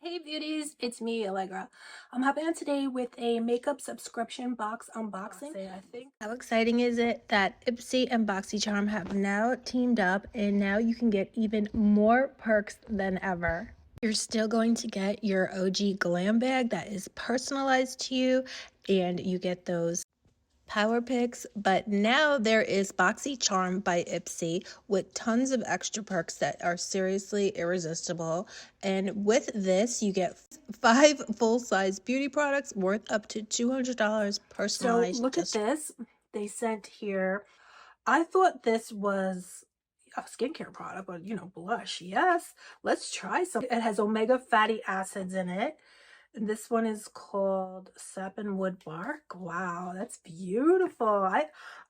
Hey beauties, it's me, Alegra. I'm hopping on today with a makeup subscription box unboxing. How exciting is it that IPSY and BoxyCharm have now teamed up and now you can get even more perks than ever. You're still going to get your OG Glam Bag that is personalized to you, and you get those power picks, but now there is BoxyCharm by IPSY with tons of extra perks that are seriously irresistible. And with this, you get 5 full-size beauty products worth up to $200 personalized. So look at this. They sent here. I thought this was a skincare product, but blush. Yes, let's try some. It has omega fatty acids in it. And this one is called Sappanwood Bark. Wow, that's beautiful.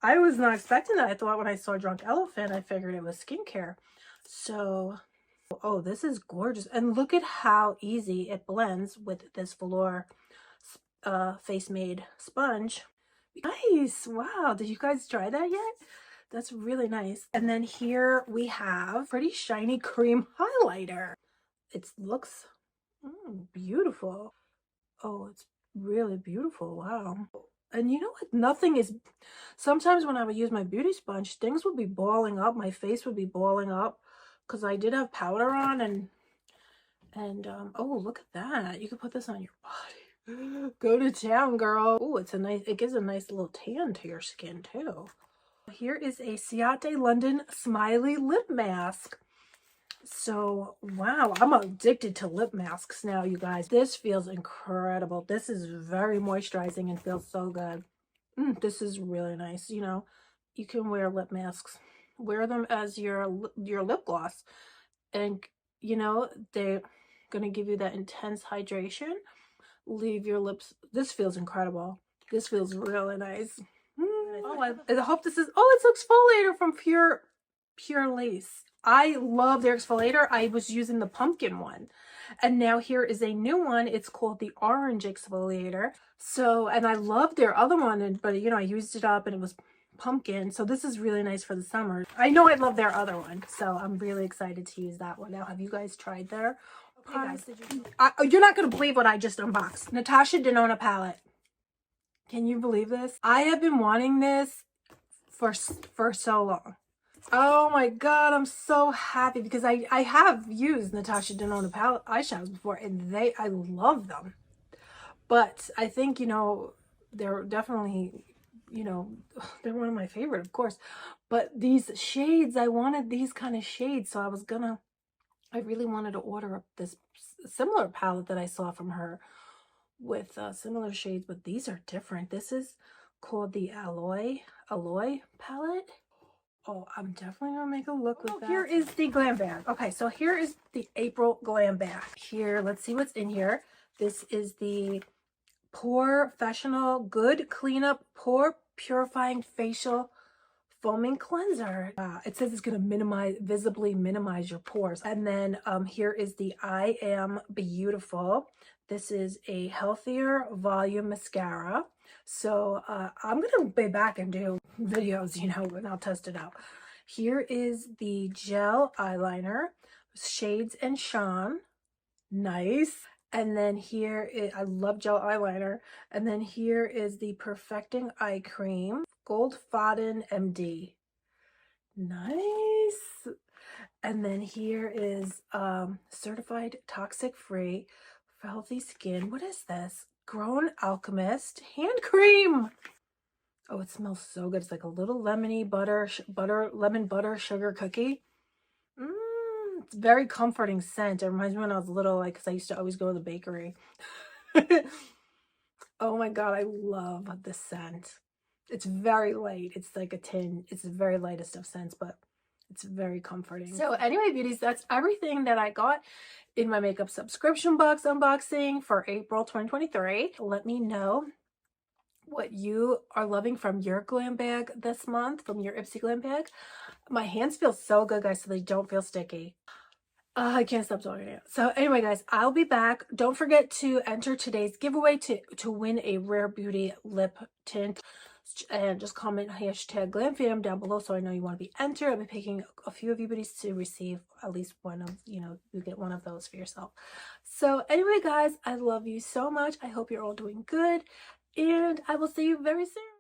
I was not expecting that. I thought when I saw Drunk Elephant, I figured it was skincare. So, oh, this is gorgeous. And look at how easy it blends with this velour face made sponge. Nice. Wow. Did you guys try that yet? That's really nice. And then here we have pretty shiny cream highlighter. It looks beautiful. Oh, it's really beautiful. Wow. And you know what? Nothing is... Sometimes when I would use my beauty sponge, things would be balling up. My face would be balling up because I did have powder on and oh, look at that. You could put this on your body. Go to town, girl. Oh, it gives a nice little tan to your skin too. Here is a Ciate London Smiley Lip Mask. So, wow, I'm addicted to lip masks now, you guys. This feels incredible. This is very moisturizing and feels so good. This is really nice. You can wear lip masks. Wear them as your lip gloss. And, they're going to give you that intense hydration. Leave your lips. This feels incredible. This feels really nice. Oh, I hope this is... Oh, it's exfoliator from Pure Lace. I love their exfoliator. I was using the pumpkin one. And now here is a new one. It's called the orange exfoliator. So, and I love their other one, but I used it up and it was pumpkin. So this is really nice for the summer. I know I love their other one. So I'm really excited to use that one. Now, have you guys tried their products? You're not going to believe what I just unboxed. Natasha Denona palette. Can you believe this? I have been wanting this for so long. Oh my god, I'm so happy because I have used Natasha Denona palette eyeshadows before and I love them. But I think, they're definitely, they're one of my favorite, of course. But these shades, I wanted these kind of shades, so I really wanted to order up this similar palette that I saw from her with similar shades, but these are different. This is called the Alloy palette. Oh, I'm definitely gonna make a look with that. Here is the Glam Bag. Okay, so here is the April Glam Bag. Here, let's see what's in here. This is the Professional Good Cleanup Pore Purifying Facial Foaming Cleanser. It says it's gonna visibly minimize your pores. And then here is the I Am Beautiful. This is a healthier volume mascara. So I'm gonna be back and do videos, and I'll test it out. Here is the gel eyeliner, Shades and Shine. Nice. And then here I love gel eyeliner. And then here is the Perfecting Eye Cream, Gold Fodden MD. Nice. And then here is Certified Toxic Free for Healthy Skin. What is this? Grown Alchemist Hand Cream. Oh, it smells so good. It's like a little lemony lemon butter sugar cookie. It's very comforting scent. It reminds me when I was little, because I used to always go to the bakery. Oh my god, I love this scent. It's very light. It's like a tin. It's the very lightest of scents, but it's very comforting. So anyway, beauties, that's everything that I got in my makeup subscription box unboxing for April 2023. Let me know what you are loving from your glam bag this month, from your IPSY glam bag. My hands feel so good, guys, so they don't feel sticky. I can't stop talking now. So anyway, guys, I'll be back. Don't forget to enter today's giveaway to win a Rare Beauty lip tint. and just comment hashtag GlamFam down below so I know you want to be entered. I'll be picking a few of you beauties to receive at least one of, you get one of those for yourself. So anyway, guys, I love you so much. I hope you're all doing good, and I will see you very soon.